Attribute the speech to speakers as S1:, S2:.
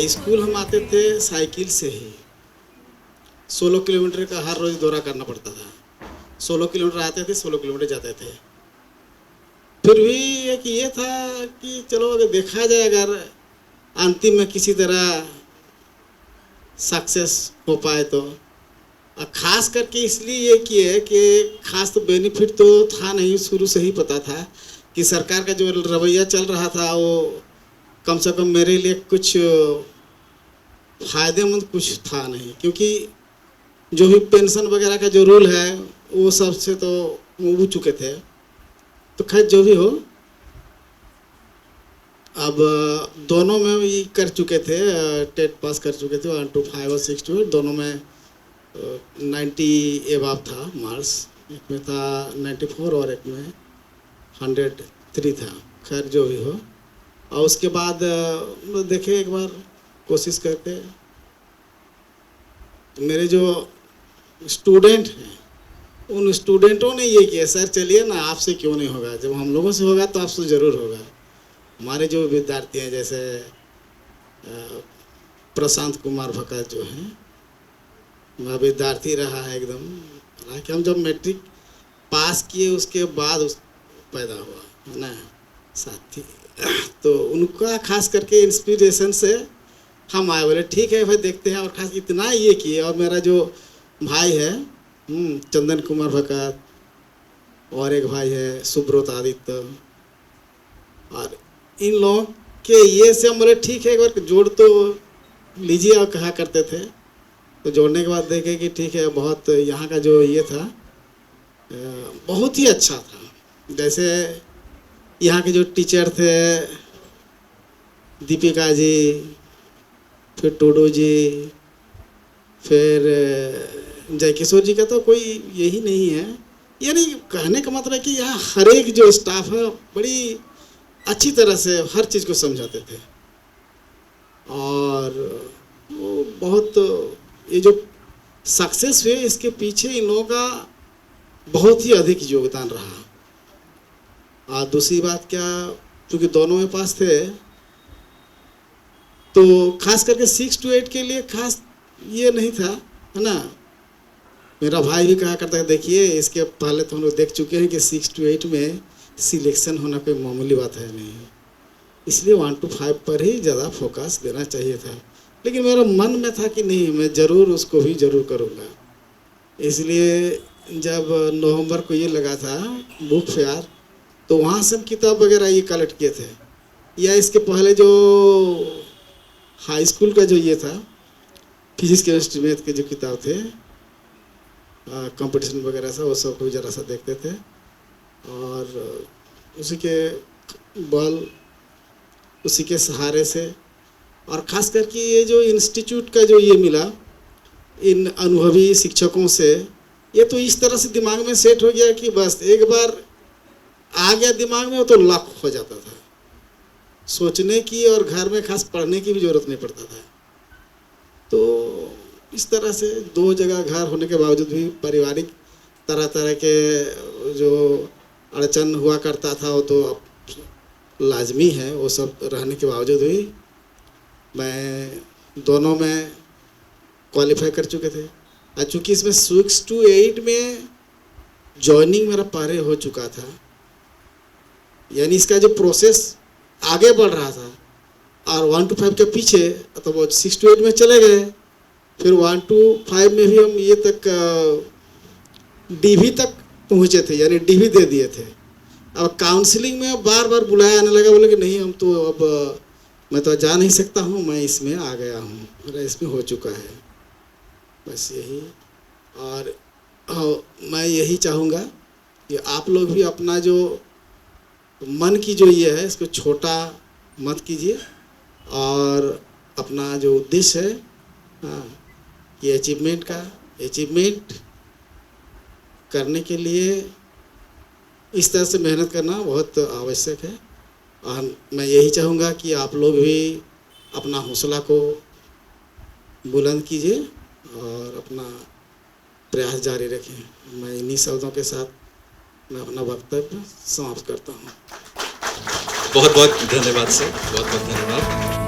S1: School हम आते थे साइकिल से ही। 16 किलोमीटर का हर रोज दौरा करना पड़ता था। 16 किलोमीटर आते थे, 16 किलोमीटर जाते थे। फिर भी एक ये था कि चलो अगर देखा जाए, अगर अंतिम में किसी तरह सक्सेस हो पाए तो। और खास करके इसलिए ये किए कि खास तो बेनिफिट तो था नहीं, शुरू से ही पता था कि सरकार का जो रवैया चल रहा था वो कम से कम मेरे लिए कुछ फ़ायदेमंद कुछ था नहीं, क्योंकि जो भी पेंशन वगैरह का जो रूल है वो सबसे तो उब चुके थे। तो खैर जो भी हो, अब दोनों में भी कर चुके थे, टेट पास कर चुके थे, 1 to 5 और 6 to 8 दोनों में 90 एबाव था मार्क्स। एक में था 94 और एक में 103 था। खैर जो भी हो, और उसके बाद देखे एक बार कोशिश करके मेरे जो स्टूडेंट हैं उन स्टूडेंटों ने ये किया, सर चलिए ना, आपसे क्यों नहीं होगा, जब हम लोगों से होगा तो आपसे ज़रूर होगा। हमारे जो विद्यार्थी हैं जैसे प्रशांत कुमार भगत जो हैं, वह विद्यार्थी रहा है एकदम, हालांकि हम जब मैट्रिक पास किए उसके बाद पैदा हुआ है ना साथी, तो उनका खास करके इंस्पिरेशन से हम आए, बोले ठीक है भाई देखते हैं। और खास इतना ये किए। और मेरा जो भाई है चंदन कुमार भगत, और एक भाई है सुब्रत आदित्य, और इन लोगों के ये से हम बोले ठीक है एक बार जोड़ तो लीजिए, और कहा करते थे। तो जोड़ने के बाद देखे कि ठीक है, बहुत यहाँ का जो ये था बहुत ही अच्छा था। जैसे यहाँ के जो टीचर थे, दीपिका जी, फिर टूडू जी, फिर जयकिशोर जी का तो कोई यही नहीं है। यानी कहने का मतलब है कि यहाँ हर एक जो स्टाफ है बड़ी अच्छी तरह से हर चीज़ को समझाते थे। और वो बहुत, ये जो सक्सेस हुए इसके पीछे इन लोगों का बहुत ही अधिक योगदान रहा। और दूसरी बात क्या, क्योंकि दोनों में पास थे, तो खास करके 6 to 8 के लिए खास ये नहीं था, है ना। मेरा भाई भी कहा करता है देखिए, इसके पहले तो हम लोग देख चुके हैं कि 6 to 8 में सिलेक्शन होना कोई मामूली बात है नहीं, इसलिए 1 to 5 पर ही ज़्यादा फोकस देना चाहिए था। लेकिन मेरा मन में था कि नहीं, मैं ज़रूर उसको भी ज़रूर करूँगा। इसलिए जब नवंबर को ये लगा था बुक फेयर, तो वहाँ से हम किताब वगैरह ये कलेक्ट किए थे। या इसके पहले जो हाई स्कूल का जो ये था फिजिक्स केमिस्ट्री मैथ के जो किताब थे, कंपटीशन वगैरह सा, वो सब को ज़रा सा देखते थे। और उसी के बल, उसी के सहारे से, और ख़ास करके ये जो इंस्टीट्यूट का जो ये मिला इन अनुभवी शिक्षकों से, ये तो इस तरह से दिमाग में सेट हो गया कि बस एक बार आ गया दिमाग में वो तो लॉक हो जाता था। सोचने की और घर में खास पढ़ने की भी ज़रूरत नहीं पड़ता था। तो इस तरह से 2 जगह घर होने के बावजूद भी पारिवारिक तरह तरह के जो अड़चन हुआ करता था वो तो लाजमी है, वो सब रहने के बावजूद भी मैं दोनों में क्वालिफाई कर चुके थे। और चूँकि इसमें 6 to 8 में जॉइनिंग मेरा पहले हो चुका था, यानी इसका जो प्रोसेस आगे बढ़ रहा था, और 1 to 5 के पीछे तो वो 6 to 8 में चले गए। फिर 1 to 5 में भी हम ये तक डीवी तक पहुँचे थे, यानी डीवी दे दिए थे। अब काउंसलिंग में बार बार बुलाया आने लगा, बोले कि नहीं हम तो अब मैं तो जा नहीं सकता हूँ, मैं इसमें आ गया हूँ, मेरा इसमें हो चुका है, बस यही। और मैं यही चाहूँगा कि आप लोग भी अपना जो मन की जो ये है इसको छोटा मत कीजिए, और अपना जो उद्देश्य है ये अचीवमेंट करने के लिए इस तरह से मेहनत करना बहुत आवश्यक है। और मैं यही चाहूँगा कि आप लोग भी अपना हौसला को बुलंद कीजिए और अपना प्रयास जारी रखें। मैं इन्हीं शब्दों के साथ मैं अपना वक्तव्य समाप्त करता हूँ।
S2: बहुत बहुत धन्यवाद सर, बहुत बहुत धन्यवाद।